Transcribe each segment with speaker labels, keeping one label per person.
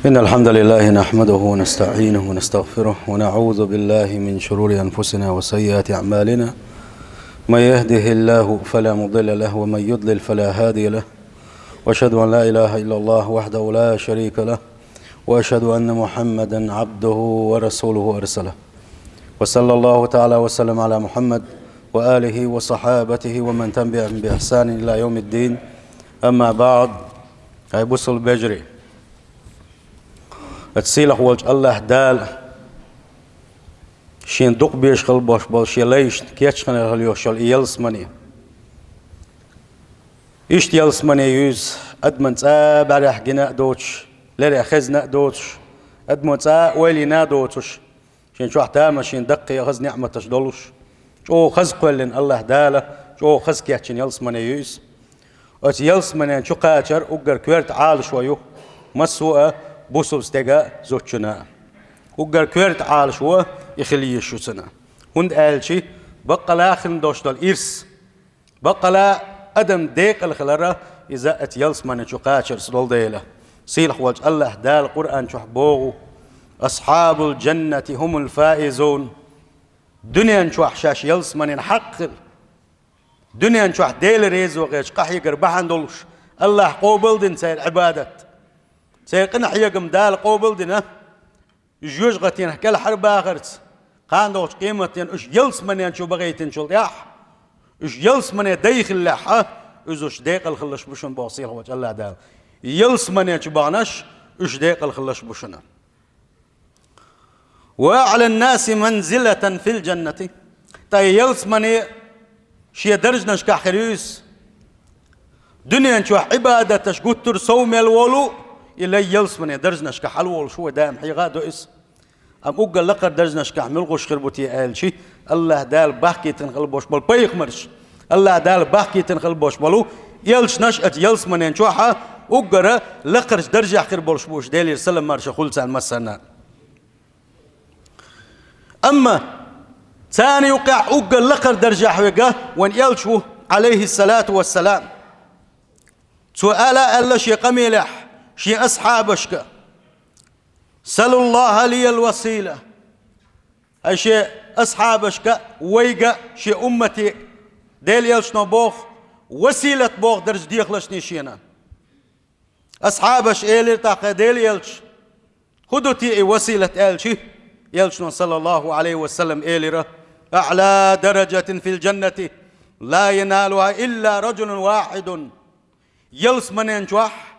Speaker 1: إن الحمد لله نحمده ونستعينه ونستغفره ونعوذ بالله من شرور أنفسنا وسيئات أعمالنا. من يهده الله فلا مضل له ومن يضلل فلا هادي له، وأشهد أن لا إله إلا الله وحده لا شريك له، وأشهد أن محمدا عبده ورسوله أرسله. وصلى الله تعالى وسلم على محمد وآله وصحابته ومن تبعهم بإحسان إلى يوم الدين. أما بعد، هاي بوصل بجري اتسيلح والج الله دال شين دوق بيش خلبوش بل شيليش كيتش خن الهليوش يلس مني إشت يلس مني يوز أدمن تا بريح جنا دوتش لري خزنا دوتش أدمن تا ويلي نا دوتش شين شو احتام شين دقي خز نعمة تشدلوش شو خز قلن الله داله شو خز كيتشين يلس مني يوز أت يلس مني شو قاتر أجر كويرت عال شويو مسوء بوسوس تجا زوجنا وقر كورت عال شو يخليه شو سنة هند قال شيء بقى لا خن دوش دل إرس بقى لا أدم ديك الخلرة إذا أتيلس من شو قاشر سلول ديله سيلح وجه الله دال القرآن شو حبوه أصحاب الجنة هم الفائزون. دنيا شو حشاش يلس من حق دنيا شو ديل ريز وغيش قحي قربحان دولش الله قوبل دين سير عبادة سيقنا حيقم دال قوبل دينا جوج غتين كل حرب آخرت قاندوش قيمتين اش يلس من شو بغيتين شو ياح اش يلس من ديخ اللحة ازوش ديق الخلش بشن بوصيل وجه الله دال يلس من شو بغنش اش ديق الخلش بشن. وعلى الناس منزلة في الجنة تاي يلس من شي درجنش كحريوس دنيا شو عبادة شقتر صوم الولو إلى يلس من درجنا شكح الول شو دام حي غادو إس أم أقول لقر درجنا شكح ملغوش خربتي قال شي الله دال بحكي تنقلبوش بل بيخ مرش الله دال بحكي تنقلبوش بلو يلش نشأت يلس من ينشوحها أقرأ لقرش درجة خربوش بوش ديلي سلم مرش خلصان مسنا. أما ثاني يقع أقل لقر درجة حوقه وان يلشو عليه الصلاة والسلام سؤال ألا شي قميلح شي أصحابشك سلوا الله لي الوسيلة هاي شي أصحابشك ويقى شي أمتي ديل يلشنا بوخ وسيلة بوخ درج ديخلش نيشينا أصحابش إيلي تاقى ديل يلش خدو تي وسيلة إلشي يلشنا صلى الله عليه وسلم إيلي أعلى درجة في الجنة لا ينالها إلا رجل واحد يلس من ينجوح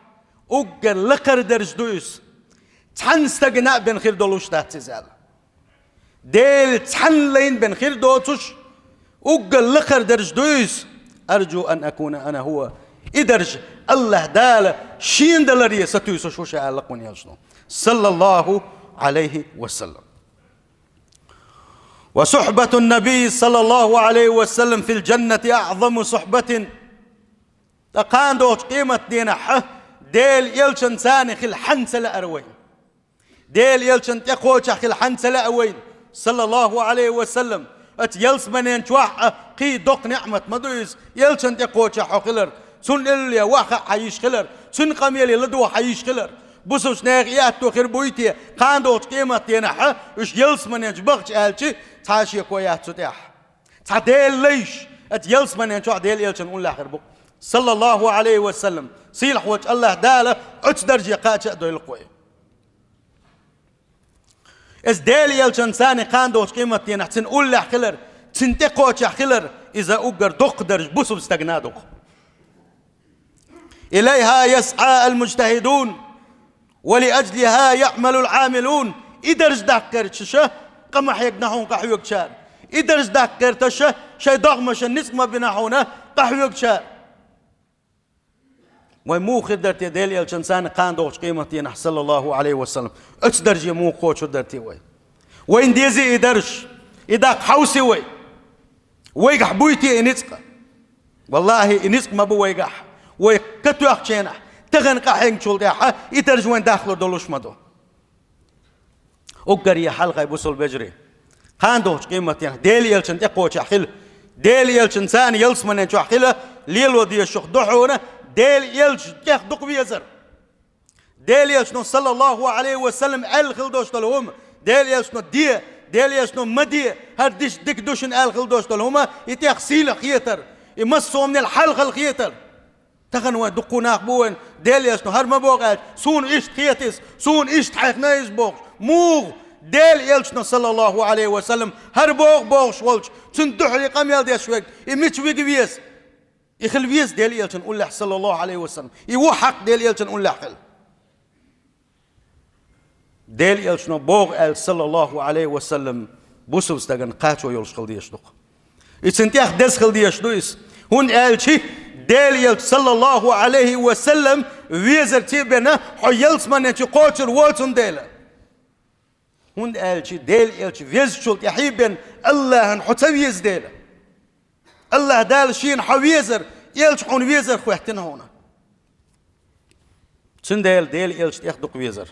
Speaker 1: أقل لقر درج دويس تحن استقناء بين خير دولوش تاتزال ديل تحن لين بين خير دوتوش أقل لقر درج دويس أرجو أن أكون أنا هو إدرج الله دال شين دلرية ستويس وشوش أعلقون يلشنو صلى الله عليه وسلم. وصحبة النبي صلى الله عليه وسلم في الجنة أعظم صحبة تقان دوش قيمة دينا حه ديل يلشن ثاني خل حنسلة أروين ديل يلشن تقوش خل حنسلة أوين صلى الله عليه وسلم ات يلس من ينشوح قي دوق نعمة مدويس يلشن تقوش خلر سن اللي واخا حيش خلر سن قميلي لدو حيش خلر بسوش ناغيات خير بويتي قان دوش قيمة دينا حه اش يلس من ينشبغش أهلشي تاشي كويات ستاح تا ديل ليش ات يلس من ينشوح ديل يلشن قول لاخر بق صلى الله عليه وسلم سيلح وجه الله داله أتش درجة قاتش دويل قوي إز ديل يلشن ثاني قاندوش قيمتين أحسن قول له خلر تنتقوش خلر إذا أقر دق درج بوسو استغنادوك إليها يسعى المجتهدون ولأجلها يعمل العاملون إدرج داكر تشه قمح يقنحون قحيوك شار إدرج داكر تشه شي ضغمش النسمة بناحونا قحيوك شار ومو خدرتي ديل يلشنسان قاندوش قيمتي نح صلى الله عليه وسلم اتش درجة مو قوش درتي وين ديزي إدرش إذا حوسي ويقح بويتي إنسق والله إنسق ما بو ويقح ويكتو أخشينا تغنق حين شول ديحة إدرج وين داخل دولوش مدو أقري حلقة بوصل بجري قاندوش قيمتي نح ديل يلشن تقوش أخيل ديل يلشنسان يلس من ينشو أخيله ليل ودي الشخ دحونا ديل يلش جاك دق بيزر ديل يشنو صلى الله عليه وسلم الخلدوش تلهم ديل يشنو دي ديل يشنو مدي هردش ديك دوشن الخلدوش تلهم يتخسيل خيتر يمسوا من الحلق الخيتر تخنوا دقونا بوين ديل يشنو هر ما بوقات سون إيش خيتس سون إيش تحقنا يزبوق موغ ديل يلشنا صلى الله عليه وسلم هر بوغ شولش تندحلي قام يلدي شوك يميت ويقويس يخل ويس ديل يلشن قول له صلى الله عليه وسلم يوحق ديل يلشن قول له حل ديل يلشنا بوغ صلى الله عليه وسلم بوسو استغن قاتو يلش خل ديش دوق يتنتيخ دس خل ديش دويس هون الشي ديل يلش صلى الله عليه وسلم ويزر تيبنا حيلس من ينشي قوتر وولتن ديلا هون الشي ديل يلش ويز شلت يحيبن الله نحتويز ديلا الله دال شين حويزر يلش حون ويزر خوحتنا هنا تن ديل يلش ياخدق ويزر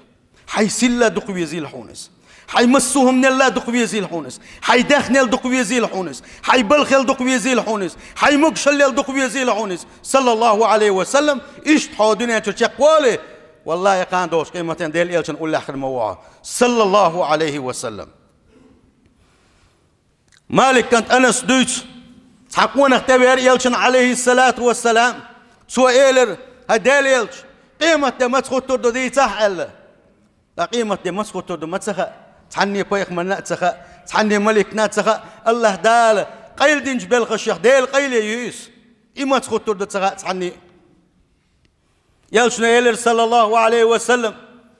Speaker 1: حيسلا دق ويزي الحونس حيمسوهم من الله دق ويزي الحونس حيدخنل دق ويزي الحونس حيبلخل دق ويزي الحونس حيمقشل دق ويزي الحونس صلى الله عليه وسلم ايش تحودنا تشقواله والله يقان دوش قيمتين ديل يلشن قول اخر موعه صلى الله عليه وسلم مالك كانت انس دوتش حقونا اختبر يلشن عليه الصلاه والسلام سؤالر هديل يلش قيمه ما تخطر دي صح الله لا قيمة دي مسخو تردو متسخة تحني بيخ من نتسخة تحني ملك نتسخة الله دال قيل دين جبال خشيخ ديل قيل يوس إما تخو تردو تسخة تحني يلشنا يلر صلى الله عليه وسلم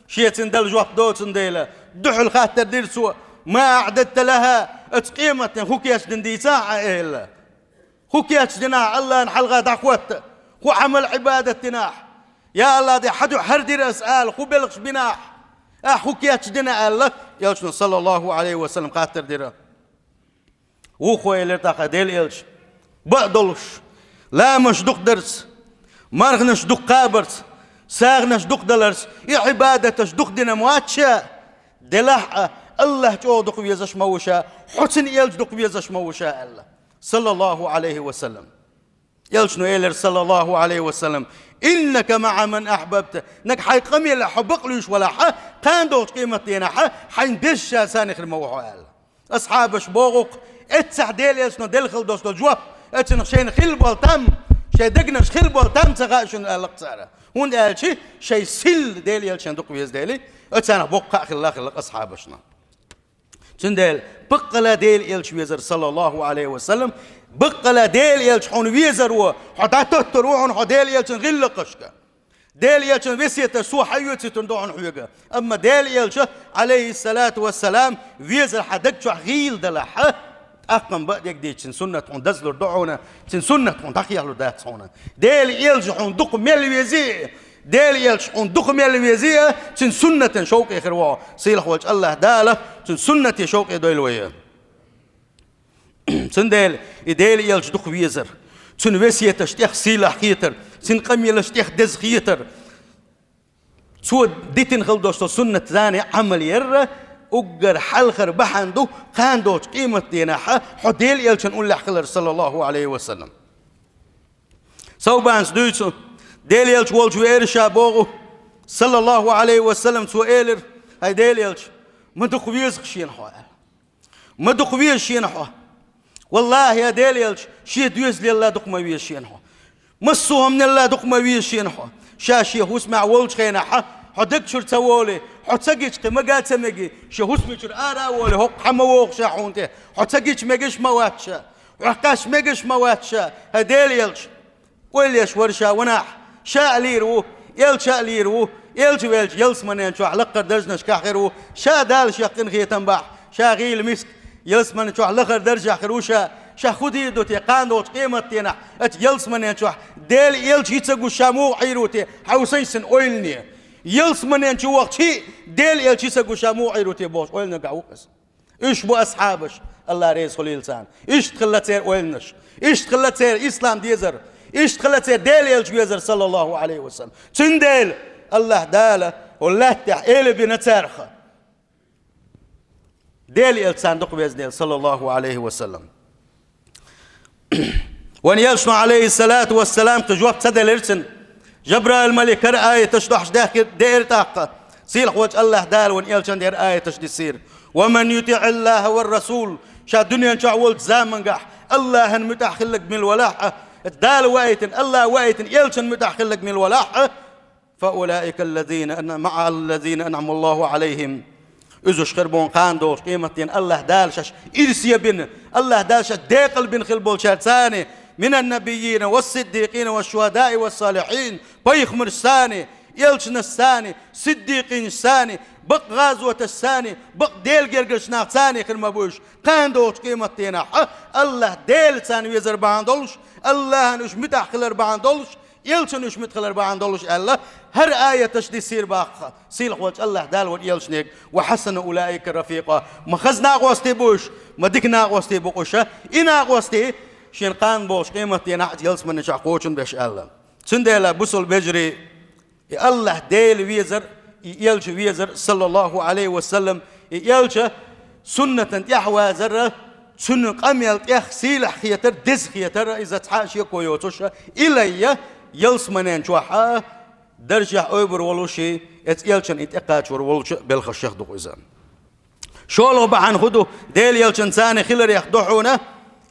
Speaker 1: شيتن دل جواب دوتن ديلا دحل خاطر دير سوى ما أعددت لها اتقيمة خوكياش دين دي ساعة إلا خوكياش دينا الله نحلغا دعوت خو عمل عبادة تناح يا الله دي حدو حردي أسأل خو بلغش بناح أحوكياتش دينا الله يلشنا صلى الله عليه وسلم قاتر ديرا وخو يلتاق ديل يلش بقدلش لا مش دوق درس مرغنش دوق قابرس ساغنش دوق دلرس عبادتش دوق دينا مواتشا دلح الله جو دوق ويزش موشا حسن يلج دوق ويزش موشا الله صلى الله عليه وسلم يلشنو يلر صلى الله عليه وسلم إنك مع من أحببت نك حي قمي لا حبقلوش ولا كان دوش قيمتنا حين دش سانخ الموحوال أصحابش بوغق اتسع ديل يسنو ديل خل دوش الجواب اتسنو شين خلبال تام شي دقنش خلبال تام تغاشن القصارة هون قال شي سل ديل يلشن دوق ويز ديلي اتسانا بوقع خلاق أصحابشنا تندل بقلا ديل يلش ويزر صلى الله عليه وسلم بقلا ديل يلش حون ويزر وحدا تروحون حديل يلش غل قشكا ديل يلش وسيت سو حيوتي تندوحون حيوكا اما ديل يلش عليه الصلاه والسلام ويزر حدك غيل دلح اقم بدك دي سنه حون دزلر دعونا سنه حون تخيلوا دات هنا ديل يلش حون دق ميل ويزي ديل يلش حون دق ميل ويزي سنه شوق اخر سيلح وجه الله داله سنه شوق دويلويه سندل يديل يلش دق ويزر سن وسيت اشتيخ سيلا خيتر سن قميل اشتيخ دز خيتر سو ديتن خلدوش سنة ثاني عمل يره اقر حلخر بحندو خاندوش قيمة ديناحة حديل يلش نقول لحقلر صلى الله عليه وسلم سوبانس دوتسو ديل يلش والجو ايرشا بوغو صلى الله عليه وسلم سو ايلر هاي ديل يلش ما دق ويزخ شين حوال ما دق ويز شين حوال والله يا ديل يلش شي دويز لله دق ما ويز شينحو مسوها من الله دق ما ويز شينحو شاشي هو اسمع ولش خينحا حدك شر تولي حتسقيش ما قال سمجي شو اسمي شر ارا ولا هو حموق شاحونته حتسقيش مجش مواتشا وحقاش مجش مواتشا هديل يلش وليش ورشا وناح شاء ليرو يلش ليرو يلش يلس من شو على قدرجنش كاخرو شا دال شقن غيتن باح شاغيل مسك يلس من شو على درجة خروشة شخودي دوتي قاندوش قيمتنا ات يلس من شو ديل يلش يتسقو شامو عيروتي حوسيسن اويلني يلس من شو وقت ديل يلش يتسقو شامو عيروتي بوش اويلنا قاوقس ايش بو اصحابش الله ريس خليل لسان ايش تخلت سير اويلنش ايش تخلت سير اسلام ديزر ايش تخلت سير ديل يلش يزر صلى الله عليه وسلم تنديل الله داله والله تحيل بنتارخه ديل يلساندق بيزنيل صلى الله عليه وسلم وان يلشنو عليه الصلاة والسلام قجواب تدل ارسن جبرائيل الملك آية تشدح داخل دير تاقة سيلح وجه الله دال ون إلشان دير آية تشدي سير ومن يطيع الله والرسول شا الدنيا شعولت زامن قح الله متأخلك من الولاحة الدال وايتن الله وايتن إلشان متأخلك من الولاحة فأولئك الذين مع الذين أنعم الله عليهم إذوش خربون قاندوش قيمتين الله دال شاش إرسيا بن الله دال شاش ديقل بن خلبول شاتساني من النبيين والصديقين والشهداء والصالحين بيخمر الثاني يلشن الثاني صديقين الثاني بق غازوة الثاني بق ديل جرجشنا ثاني خير ما بوش قاندوش قيمتين الله ديل ثاني ويزر باندولش الله نش متأخلر باندولش يلشن نش متأخلر باندولش الله هر آية تشدي سير باخ سيلح وجه الله دال وديلشنيك وحسن أولئك رفيقا ما خزنا غوستي بوش ما ديكنا غوستي بوشة إنا غوستي شين قان بوش قيمتين أحد يلس من شعقوشن بش الله سندلا بوصل بجري الله ديل ويزر يلش ويزر صلى الله عليه وسلم يلش سنة يحوى زر سنة قميل يخ سيلح خيتر دز خيتر إذا تحاشي كويوتوش إلي يلس منين شوحا درجة أوبر ولوشي يلشن إتقاش ولوش بالخشيخ دو إذا شولو بعن خدو ديل يلشن ثاني خلر يخدحونا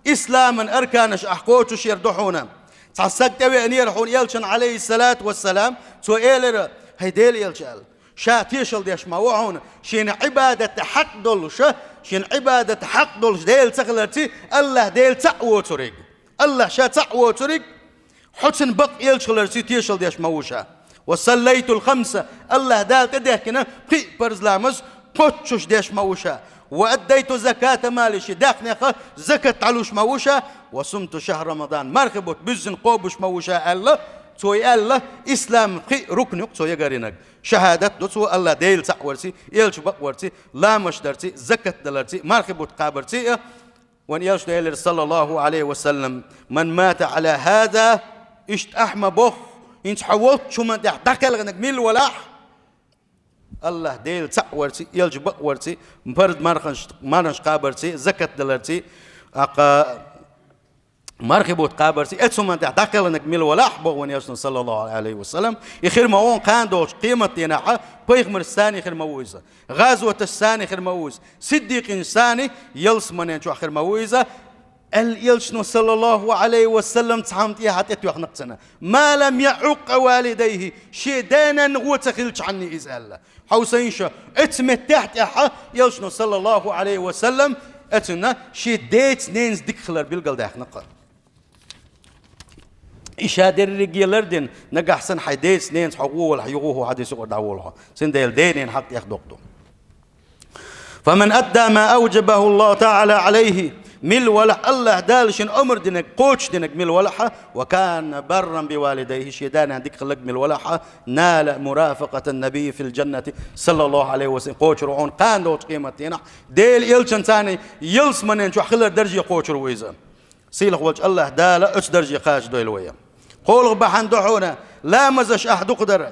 Speaker 1: إسلاما أركانش أحقوتش يردحونا تعسكت أن يرحون يلشن عليه الصلاة والسلام تو إيلر هيديل يلشال شاتيشل ديش ما وعون شين عبادة حق دولش شين عبادة حق دولش ديل تخلرتي الله ديل تقوى تريق الله شا تقوى تريق حسن بق يلشلرتي تيشل ديش ما وشا وصليت الخمسة الله دال تدهكنا قي برزلامز قتشش ديش ما وشا وأديت زكاة مالشي داخني زكاة علوش موشة وصمت شهر رمضان مرخبت بزن قوبش موشة الله توي الله إسلام قي ركنك توي قرينك شهادة دوتو الله ديل تقورتي يلش بقورتي لا مشدرتي زكاة دلرتي مرخبت قابرتي وان يلش ديل صلى الله عليه وسلم من مات على هذا اشت أحمى بوخ انت حولت شو من دخل غنك ميل ولاح الله ديل تقورتي يلج بقورتي مفرد مارنش قابرتي زكاة دلرتي مرخبوت قابرتي اتسوما دخل انك ميل ولاح بوون يسن صلى الله عليه وسلم يخير موون قاندوش قيمة يناحة بيغمر الثاني خير مويزة غازوة الثاني خير مويزة صديق الثاني يلس من ينشو خير مويزة اليلشن صلى الله عليه وسلم تحمت إيه حتى يتوخ نقصنا ما لم يعق والديه شيدانا وتخلش عني إذا الله حوسينشا اتمتحت إحا يلشن صلى الله عليه وسلم اتنا شيدات نينز ديكخلر بالقل داخ نقر إشادر الرجالردين نجح سن حيدات نينز حقوه حيقوه حديث ودعوه سن ديل دينين حق ياخدوه فمن أدى ما أوجبه الله تعالى عليه مل ولح الله دالشن أمر دينك قوش دينك مل ولحة وكان برا بوالديه شيدان عندك خلق مل ولحة نال مرافقة النبي في الجنة صلى الله عليه وسلم قوش رعون قان دوت قيمتنا ديل يلشن ثاني يلس منين شو خلر درجة قوش رويزا سيلخ وجه الله دال أش درجة خاش دويل ويا قول بحن دحونا لا مزش أحد قدر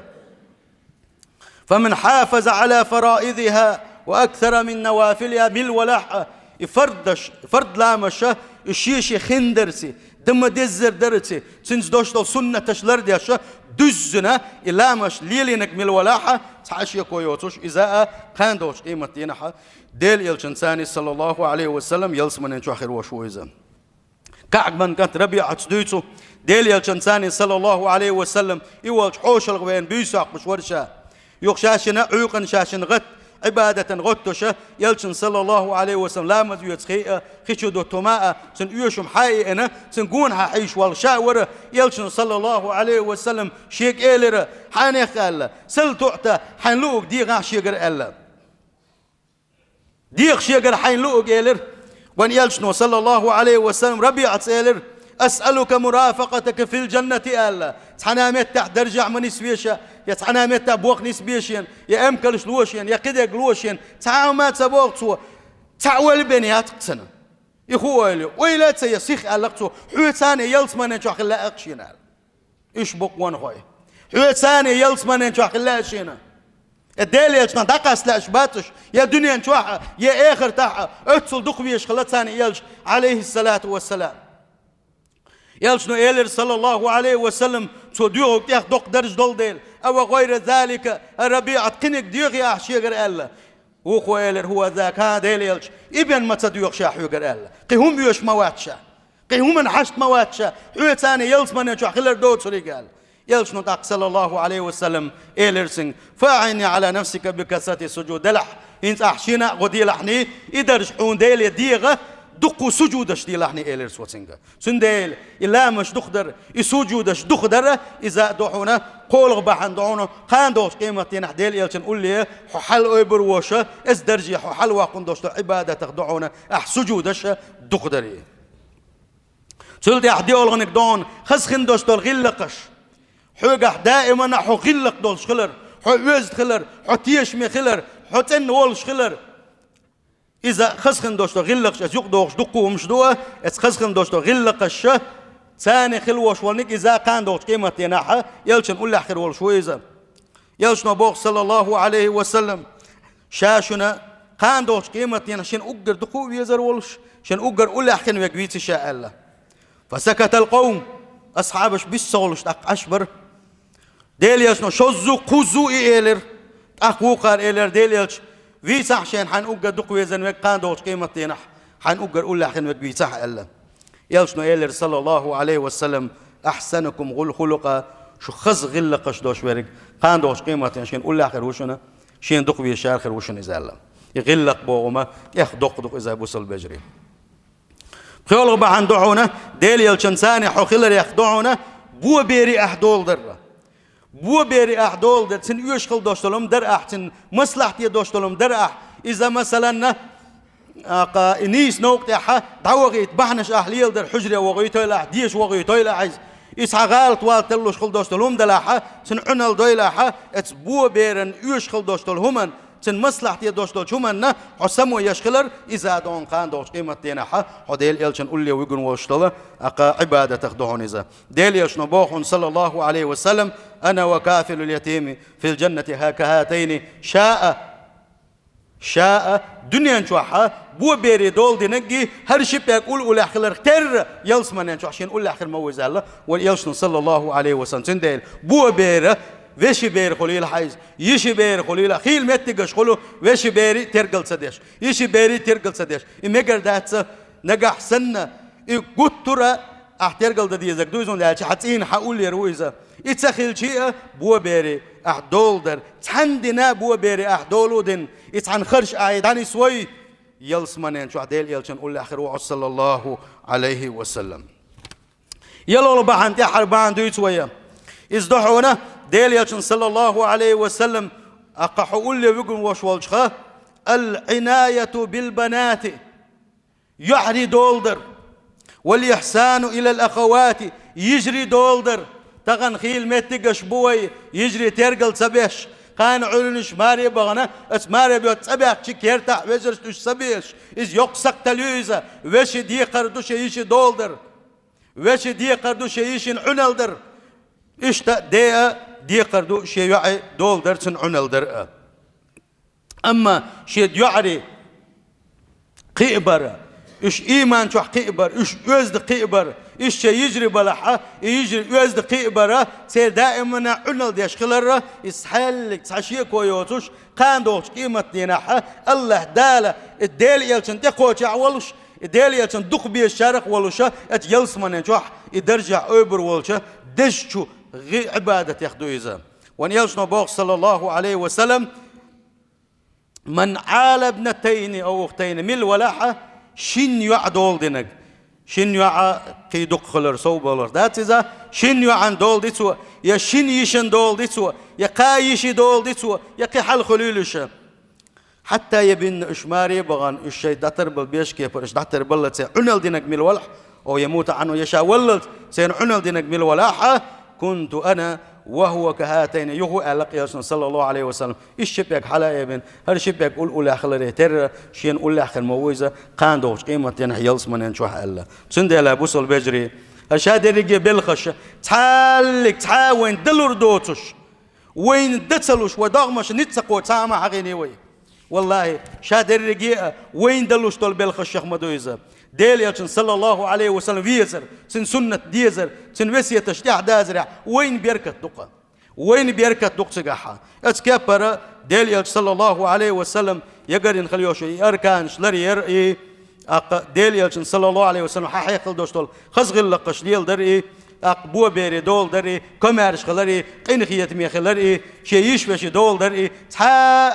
Speaker 1: فمن حافظ على فرائضها وأكثر من نوافلها مل ولحة فرد لامشة الشيشة خندرسي دم دزر درتي سنس دوشتل سنة تشلر ديشة دزنا لامش ليلينك مل ولاحة تعشي كويوتوش إذا كان دوش قيمة ينحى ديل يلشنساني صلى الله عليه وسلم يلس من ينشو آخر وشو إذا كعب من كانت ربيعة دويتو ديل يلشنساني صلى الله عليه وسلم يوالش حوش الغوين بيساق مشورشا يخشاشنا عيوقا شاشن غت عبادة غتشة يلشن صلى الله عليه وسلم لا مزيوت خيئة خيشو دو توماء سن يوشم حيئنا سن قونها حيش والشاورة يلشن صلى الله عليه وسلم شيك إيلر حانيخ ألا سل تعطى حنلوك ديغا شيقر ألا ديغ شيقر حنلوك إيلر وان يلشن صلى الله عليه وسلم ربيعة إيلر أسألك مرافقتك في الجنة ألا تحنامت تحت درجة من نسبيشة يا تحنامت بوق نسبيشين يا أمكلش لوشين يا كده لوشين تعامات بوق سوا تعول بنيات قسنا يخوالي ويلا تيسيخ ألقتو حوتاني يلس من ينشو خلا أقشينا إيش بوق وان خوي حوتاني يلس من ينشو خلا أقشينا الدالي يجنا دقاس لا أشباتش يا دنيا نشوحها يا آخر تاحها اتصل دقويش خلتاني يلش عليه الصلاة والسلام يلشنو إيلر صلى الله عليه وسلم تو ديوغ تيخ دوق درج دول ديل أو غير ذلك ربيعة قنك ديوغ يا أحشيغر ألا وخو إيلر هو ذاك هذا يلش إبن ما تديوغ شاحيغر ألا قيهم يوش مواتشا قيهم من حشت مواتشا حوية ثاني يلس من يشوح خلر دوت رجال يلشنو تاق صلى الله عليه وسلم إيلر سنگ فاعني على نفسك بكثرة السجود دلح إنت أحشينا غدي لحني إدرج حون ديل ديغة دقو سجودش دي لحني إيلر سوتسنجا سنديل إلا مش دخدر يسجودش دخدر إذا دعونا قول بحن دعونا قاندوش قيمة نحديل يلشن قول لي حل أيبر وشة إز درجي حل واقندوش عبادة تخدعونا سجودش دخدري سلتي أحدي أولغنك دون خسخن دوش دول غلقش حوقح دائما حو غلق دولش خلر حو وزد خلر حو تيشمي خلر حو تن ولش خلر إذا خسخن دوشتو غلقش أز يقدوش دقو مشدوه أز خسخن دوشتو غلقش ثاني خلوش ولنك إذا كان دوش قيمة يناحة يلشن قول آخر والشويزة يلشن بوغ صلى الله عليه وسلم شاشنا كان دوش قيمة يناحة شن أقر دقو ويزر ولش شن أقر قول آخر ويقويت شاء الله فسكت القوم أصحابش بيسولش تاق أشبر ديل يلشنو شوزو قوزو إيلر أخوقار إيلر ديل يلش في صح شين حن أقر دقوة زن وقان دوش قيمة ينح حن أقر أقول لحن وقبي صح ألا يلشنو إيلر صلى الله عليه وسلم أحسنكم غل خلقا شو خز غلقش دوش ورق قان دوش قيمة ينشين أقول لحن وشنا شين دقوة شارخر وشن إذا ألا يغلق بوغما يخ دق إذا بوصل بجري خيولغ بحن دعونا ديل يلشن ثاني حو خلر يخدعونا بو بيري أحدول درة بو بيري أحدول در سن يشخل دوشتلهم در أحسن مصلحتي دوشتلهم در أح إذا مثلا نيس نوقت أحا دعوغيت بحنش أحليل در حجرة وغيتو إلا ديش وغيتو إلا عايز إسحا غالت والتلو شخل دوشتلهم در أحا سن عنال دو إلا أحا اتس بو بيرن يشخل دوشتلهم سن مصلحتي دوشتل شمنا حسمو يشخلر إذا دون قان دوش قيمة تينحا حديل يلشن قولي ويقن وشتل عبادة تخدعون إذا ديل يشن بوخ صلى الله عليه وسلم أنا وكافل اليتيم في الجنة هكهاتين شاء دنيا نشوحها بو بيري دول دي نجي هر شي بيقول ولا خلر تر يلسمن نشوح شين ولا آخر موز الله واليلشن صلى الله عليه وسلم سنديل بو بيري وشي بير خليل حيز يشي بير خليل خيل متقش خلو وشي بيري ترقل سديش يشي بيري ترقل سديش إمجر داتس نجح سنة قطرة أحترقل ددي إذا دوزون لاتش حتين حقول يرويزا إتسخيل شيء بو بيري أحدول در تحندنا بو بيري أحدولو دن إتحن خرش عيداني سوي يلسمنين شو عديل يلشن قول آخر وعد صلى الله عليه وسلم يلو بحن تحر بان دويت سويا إزدحونا ديل يلشن صلى الله عليه وسلم أقحول لي ويقول وشوالشخه العناية بالبنات يعري دولدر والإحسان إلى الأخوات يجري دولدر تغن خيل متقش بوي يجري ترقل سبيش كان علنش ماري بغنا اس ماري بيوت سبيش كيرتع وزرش تش سبيش إز يقسق تلويزة وش دي قردوش يشي دولدر وش دي قردوش يشي عنالدر إشتا دي قردو شي يعي دولدر سن عنالدر أما شي يعري قيبر إيش إيمان شو قيبر إيش وزد قيبر إيش شيء يجري بلحة يجري وزد قيبره سير دائما عنل ديش خلره يسحلك تحشيه كويوتوش كان دوش قيمة ديناحة الله داله الديل يلشن تقوش عولش الديل يلشن دق بيه الشارق ولوشة ات يلسمن جوح يدرجع أوبر ولشة دششو غي عبادة ياخدو إذا وان يلشنو بوغ صلى الله عليه وسلم من عال ابنتين أو أختين من الولاحة شين يعدول دينك شين يع قيدق خلر صوبولر دات إذا شين يعن دول ديتوا يا شين يشن دول ديتوا يا قايش دول ديتوا يا قحل خليلش حتى يبين إشماري بغان الشيء دتر بالبيش كيف إيش دتر بلت سين عنل دينك من الولح أو يموت عنه يشاء ولد سين عنل دينك من الولاحة كنت أنا وهو كهاتين يهو ألق يسون صلى الله عليه وسلم الشبيك حلا ابن هر شبيك قول أول آخر تر شين أول آخر مويزة قان دوش قيمة ينح يلص من ينشوح الله سند على بوصل بجري الشهادة رجع بالخش تعلق تعاون دلور دوتش وين دتسلوش ودغمش نتسقو تعمى حقيني وي والله شهادة رجع وين دلوش طول بالخش مدويزة ديل يلشن صلى الله عليه وسلم فيزر سن سنة ديزر سن وسية تشتاح دازرع وين بيركت دقة وين بيركت دق سجاحة أتكبر ديل يلش صلى الله عليه وسلم يقرن خليوش أركان شلري يرئي ديل يلشن صلى الله عليه وسلم حقيقة دوستول خزغل لقش ديل درئي بو بيري دول دري كمارش خلري قينخية مي خلري شيش وش دول دري تا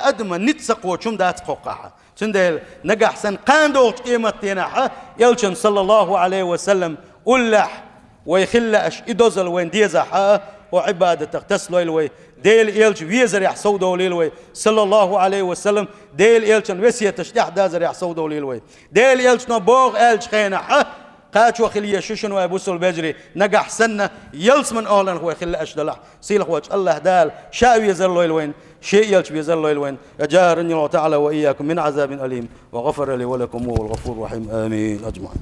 Speaker 1: أدم نتسق وشم دات قوقها سندل نجح سن قاندول قيمة تينها يلشن صلى الله عليه وسلم أولح ويخلش إدوزل وين ديزها وعبادة تغتسل الوي ديل إلش ويزر يحصو دوليلوي صلى الله عليه وسلم ديل إلشن وسية تشتاح دازر يحصو دوليلوي ديل إلش نبوغ إلش خينها قاتش وخليه شوشن وابوسو البجري نجح سنة يلس من أهلا هو خلى أشدلح سيلخ وجه الله دال شاء يزر الوين شيء يلش بيزر الوين أجارني الله تعالى وإياكم من عذاب أليم وغفر لي ولكم هو الغفور الرحيم آمين أجمعين.